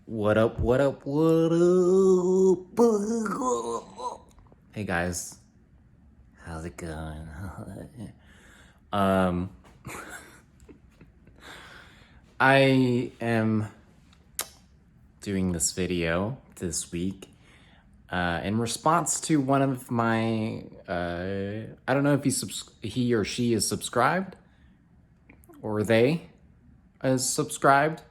What up, what up, what up? Hey guys, how's it going? um, I am doing this video this week in response to one of my, I don't know if he or she is subscribed, or they is subscribed,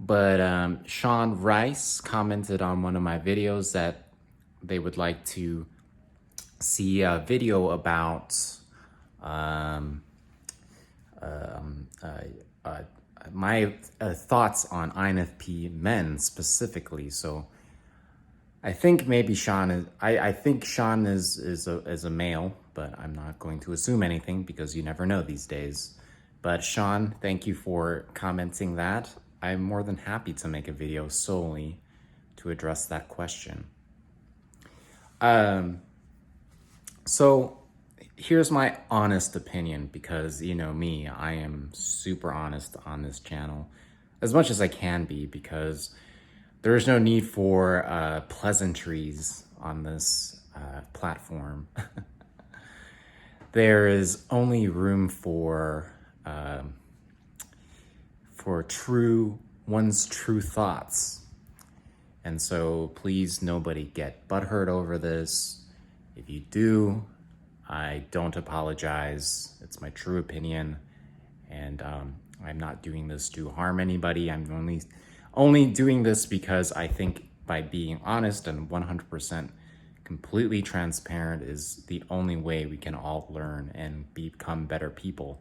but Sean Rice commented on one of my videos that they would like to see a video about my thoughts on INFP men specifically. So I think maybe Sean is, I think Sean is a male, but I'm not going to assume anything because you never know these days. But Sean, thank you for commenting that. I'm more than happy to make a video solely to address that question. So here's my honest opinion, because you know me, I am super honest on this channel as much as I can be, because there is no need for pleasantries on this platform. There is only room for one's true thoughts. And so please, nobody get butthurt over this. If you do, I don't apologize. It's my true opinion. And I'm not doing this to harm anybody. I'm only doing this because I think by being honest and 100% completely transparent is the only way we can all learn and become better people.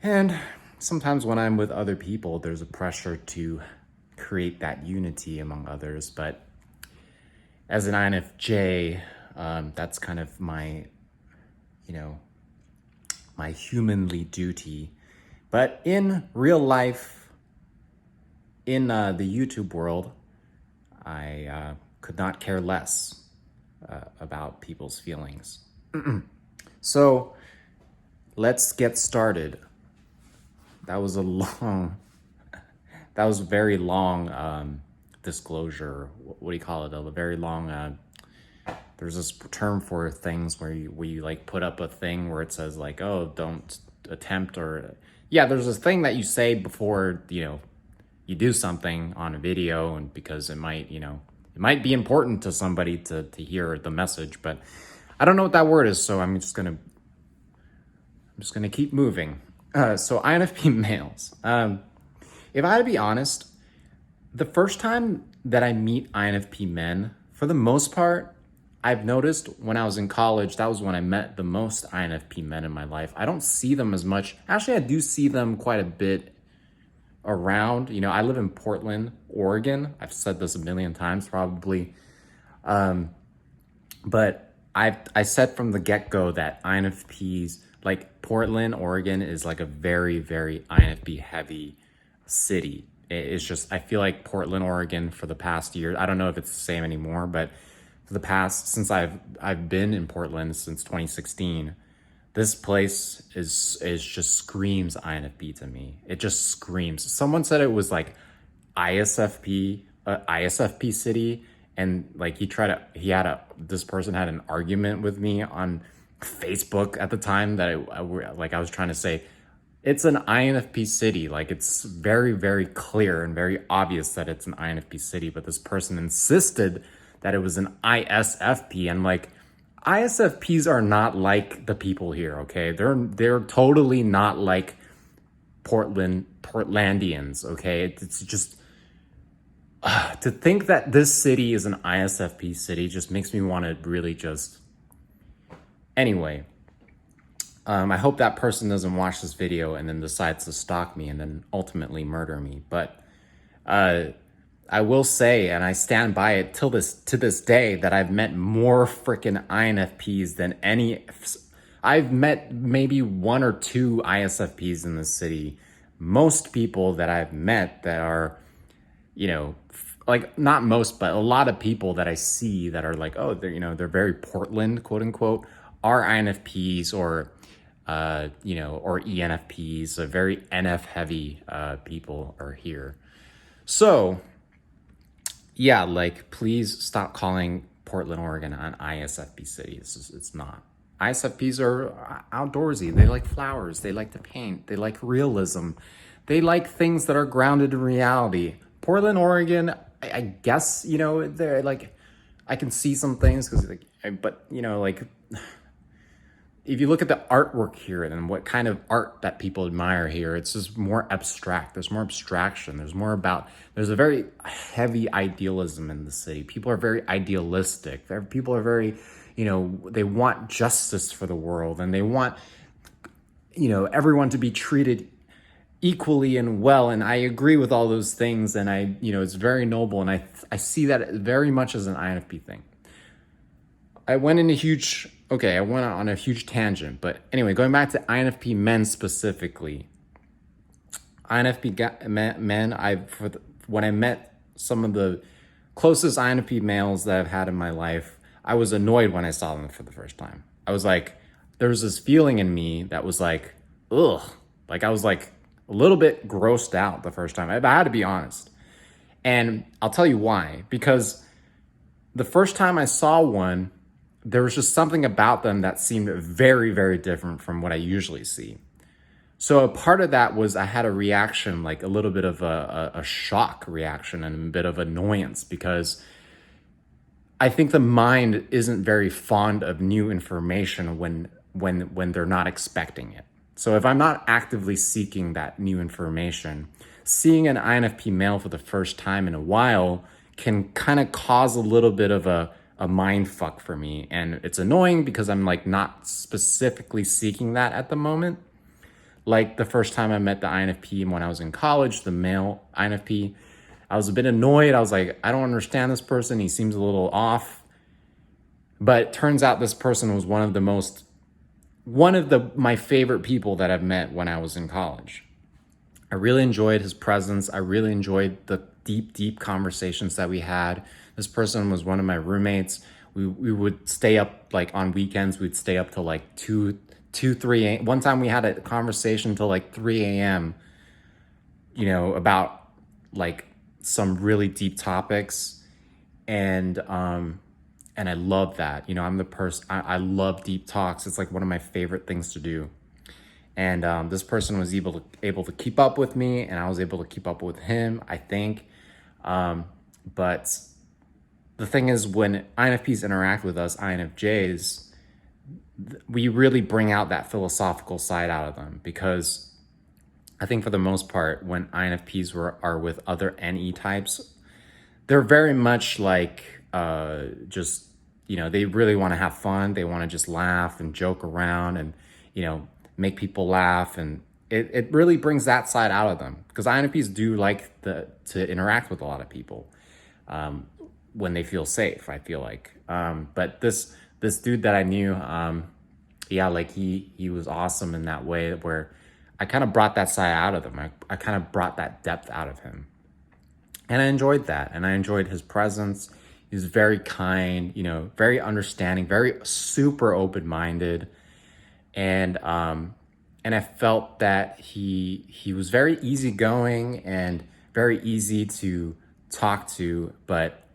And sometimes when I'm with other people, there's a pressure to create that unity among others. But as an INFJ, that's kind of my, my humanly duty. But in real life, in the YouTube world, I could not care less about people's feelings. So let's get started. That was a very long disclosure. What do you call it? A very long, there's this term for things where you like put up a thing where it says like, oh, don't attempt, or yeah, there's this thing that you say before, you do something on a video, and because it might be important to somebody to hear the message, but I don't know what that word is, so I'm just gonna keep moving. So INFP males. If I had to be honest, the first time that I meet INFP men, for the most part, I've noticed when I was in college, that was when I met the most INFP men in my life. I don't see them as much. Actually, I do see them quite a bit around. I live in Portland, Oregon. I've said this a million times probably. But I said from the get-go that INFPs, like Portland, Oregon is like a very, very INFP heavy city. It's just, I feel like Portland, Oregon for the past year, I don't know if it's the same anymore, but for the past, since I've been in Portland since 2016, this place is just screams INFP to me. It just screams. Someone said it was like ISFP city, and like this person had an argument with me on Facebook at the time that I was trying to say it's an INFP city. Like, it's very, very clear and very obvious that it's an INFP city, but this person insisted that it was an ISFP, and like, ISFPs are not like the people here, okay? They're totally not like Portlandians, okay? It's just to think that this city is an ISFP city just makes me want to really just. Anyway, I hope that person doesn't watch this video and then decides to stalk me and then ultimately murder me. But I will say, and I stand by it to this day, that I've met more freaking INFPs than any. I've met maybe one or two ISFPs in the city. Most people that I've met that are, like, not most, but a lot of people that I see that are like, oh, they're very Portland, quote unquote, are INFPs or ENFPs. Very NF heavy people are here. So yeah, like, please stop calling Portland, Oregon an ISFP city. It's not. ISFPs are outdoorsy. They like flowers. They like to paint. They like realism. They like things that are grounded in reality. Portland, Oregon, I guess, they're like, I can see some things because, like, but, like, if you look at the artwork here and what kind of art that people admire here, it's just more abstract. There's more abstraction. There's a very heavy idealism in the city. People are very idealistic. People are very, they want justice for the world, and they want, everyone to be treated equally and well. And I agree with all those things. And it's very noble. And I see that very much as an INFP thing. I went on a huge tangent, but anyway, going back to INFP men specifically. INFP men, when I met some of the closest INFP males that I've had in my life, I was annoyed when I saw them for the first time. I was like, there was this feeling in me that was like, ugh. Like, I was like a little bit grossed out the first time. I had to be honest. And I'll tell you why. Because the first time I saw one, there was just something about them that seemed very, very different from what I usually see. So a part of that was I had a reaction, like a little bit of a shock reaction and a bit of annoyance, because I think the mind isn't very fond of new information when they're not expecting it. So if I'm not actively seeking that new information, seeing an INFP male for the first time in a while can kind of cause a little bit of a mind fuck for me. And it's annoying because I'm like not specifically seeking that at the moment. Like the first time I met the INFP when I was in college, the male INFP, I was a bit annoyed. I was like, I don't understand this person. He seems a little off. But it turns out this person was one of my favorite people that I've met when I was in college. I really enjoyed his presence. I really enjoyed the deep conversations that we had. This person was one of my roommates. We would stay up, like on weekends, we'd stay up till like 2, 3 a.m. One time we had a conversation till like 3 a.m., about like some really deep topics. And I love that. I'm the person, I love deep talks. It's like one of my favorite things to do. And this person was able to keep up with me, and I was able to keep up with him, I think. But the thing is, when INFPs interact with us, INFJs, we really bring out that philosophical side out of them, because I think for the most part, when INFPs are with other NE types, they're very much like just, they really want to have fun. They want to just laugh and joke around and, make people laugh. And it really brings that side out of them, because INFPs do like to interact with a lot of people when they feel safe, I feel like. But this dude that I knew, like he was awesome in that way, where I kind of brought that side out of him. I kind of brought that depth out of him. And I enjoyed that. And I enjoyed his presence. He was very kind, very understanding, very super open-minded. And I felt that he was very easygoing and very easy to talk to, but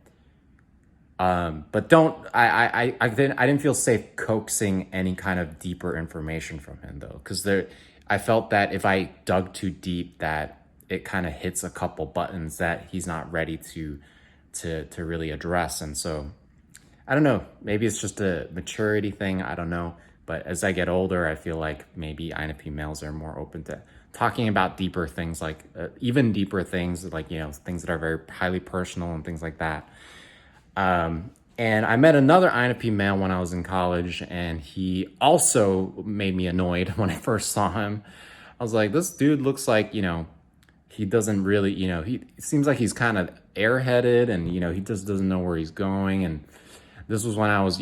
I didn't feel safe coaxing any kind of deeper information from him, though, because I felt that if I dug too deep, that it kind of hits a couple buttons that he's not ready to really address. And so I don't know, maybe it's just a maturity thing, I don't know. But as I get older, I feel like maybe INFP males are more open to talking about deeper things, like even deeper things, like, things that are very highly personal and things like that. And I met another INFP male when I was in college, and he also made me annoyed when I first saw him. I was like, this dude looks like, he doesn't really, he seems like he's kind of airheaded, and, he just doesn't know where he's going. And this was when I was,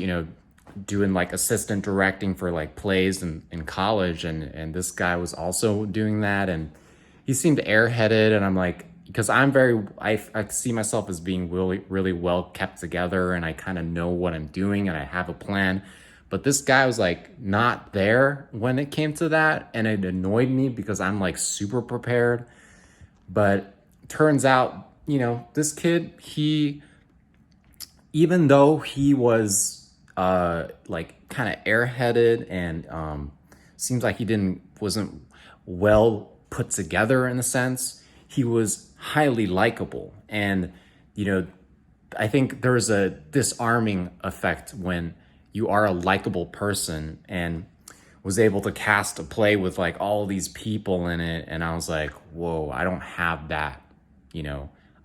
doing like assistant directing for like plays in college, and this guy was also doing that, and he seemed airheaded. And I'm like, because I see myself as being really, really well kept together, and I kind of know what I'm doing, and I have a plan. But this guy was like not there when it came to that, and it annoyed me because I'm like super prepared. But turns out this kid, even though he was like kind of airheaded and seems like he wasn't well put together in a sense, he was highly likable. And I think there's a disarming effect when you are a likable person, and was able to cast a play with like all these people in it. And I was like, whoa, I don't have that.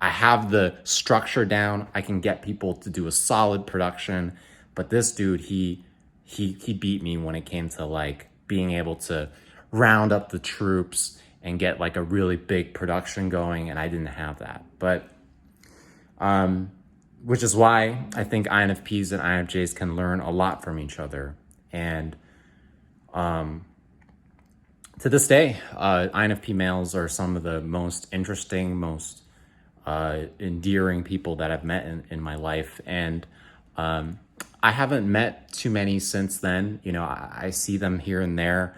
I have the structure down. I can get people to do a solid production, but this dude, he beat me when it came to like being able to round up the troops and get like a really big production going, and I didn't have that. But which is why I think INFPs and INFJs can learn a lot from each other. And to this day, INFP males are some of the most interesting, most endearing people that I've met in my life. And I haven't met too many since then. I see them here and there.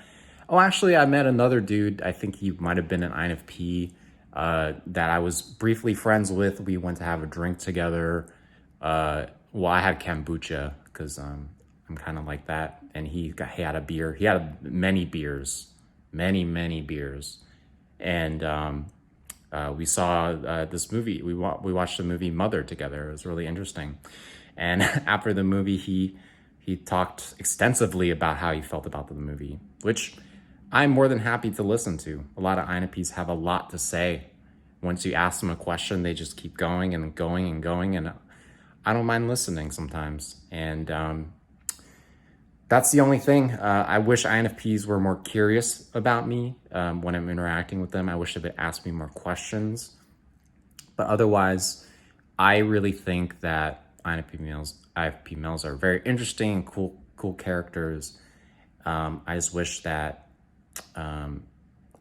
Oh, actually, I met another dude. I think he might have been an INFP that I was briefly friends with. We went to have a drink together. Well, I had kombucha because I'm kind of like that. And he had a beer. He had many beers, many beers. And we saw this movie. We watched the movie Mother together. It was really interesting. And after the movie, he talked extensively about how he felt about the movie, which I'm more than happy to listen to. A lot of INFPs have a lot to say. Once you ask them a question, they just keep going and going and going. And I don't mind listening sometimes. And that's the only thing. I wish INFPs were more curious about me when I'm interacting with them. I wish they would ask me more questions. But otherwise, I really think that INFP males are very interesting and cool characters. I just wish that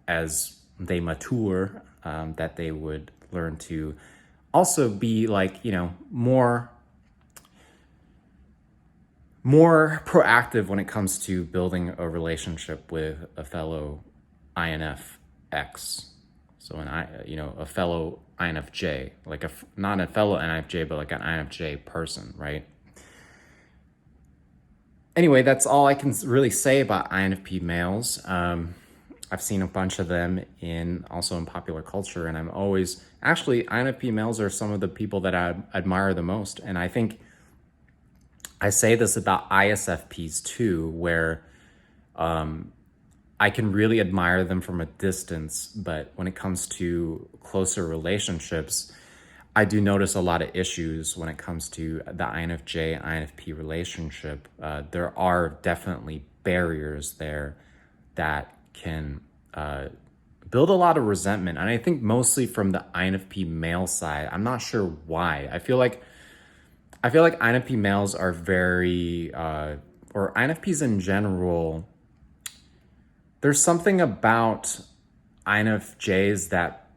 as they mature, that they would learn to also be like, more proactive when it comes to building a relationship with a fellow INFX. So a fellow INFJ, like not a fellow INFJ, but like an INFJ person, right? Anyway, that's all I can really say about INFP males. I've seen a bunch of them also in popular culture, and INFP males are some of the people that I admire the most. And I think I say this about ISFPs too, where I can really admire them from a distance, but when it comes to closer relationships, I do notice a lot of issues when it comes to the INFJ INFP relationship. There are definitely barriers there that can build a lot of resentment, and I think mostly from the INFP male side. I'm not sure why. I feel like INFP males are very, or INFPs in general, there's something about INFJs that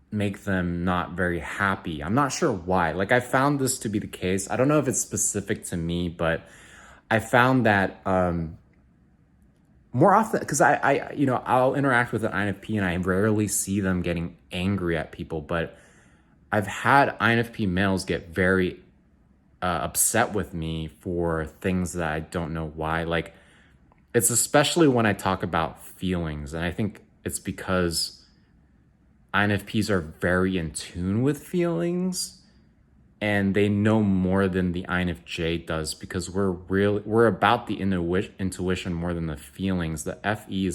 make them not very happy. I'm not sure why. Like, I found this to be the case. I don't know if it's specific to me, but I found that more often, because I'll interact with an INFP and I rarely see them getting angry at people, but I've had INFP males get very upset with me for things that I don't know why. Like, it's especially when I talk about feelings, and I think it's because INFPs are very in tune with feelings, and they know more than the INFJ does, because we're about the intuition more than the feelings. The FE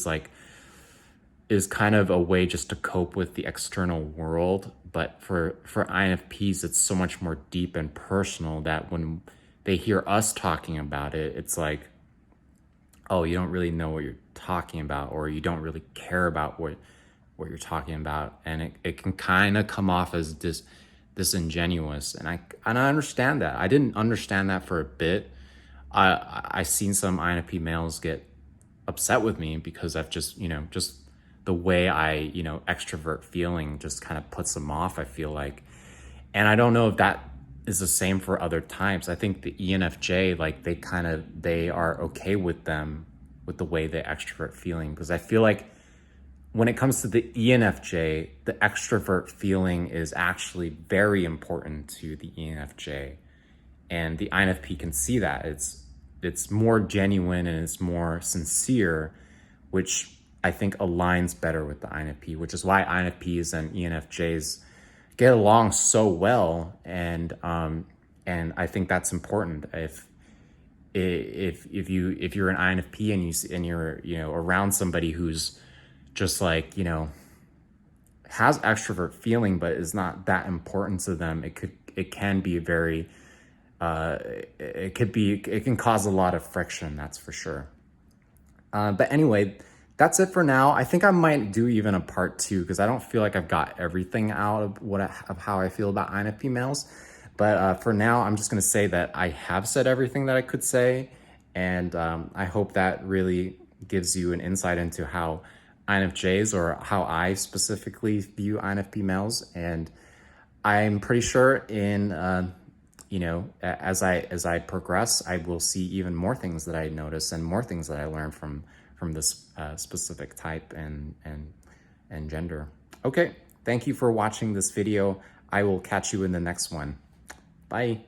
is kind of a way just to cope with the external world, but for INFPs, it's so much more deep and personal that when they hear us talking about it, it's like, oh, you don't really know what you're talking about, or you don't really care about what you're talking about, and it can kind of come off as disingenuous, and I understand that. I didn't understand that for a bit. I seen some INFP males get upset with me because I've just the way I extrovert feeling just kind of puts them off, I feel like. And I don't know if that is the same for other types. I think the ENFJ, like, they are okay with the way they extrovert feeling, because I feel like when it comes to the ENFJ, the extrovert feeling is actually very important to the ENFJ. And the INFP can see that. It's more genuine and it's more sincere, which I think aligns better with the INFP, which is why INFPs and ENFJs get along so well. And I think that's important. If you're an INFP and you're around somebody who's just like has extrovert feeling but is not that important to them, it can be very it can cause a lot of friction, that's for sure. But anyway, that's it for now. I think I might do even a part 2 because I don't feel like I've got everything out of how I feel about INFP males. But for now, I'm just going to say that I have said everything that I could say. And I hope that really gives you an insight into how INFJs, or how I specifically view INFP males. And I'm pretty sure as I progress, I will see even more things that I notice and more things that I learn from this specific type and gender. Okay, thank you for watching this video. I will catch you in the next one. Bye.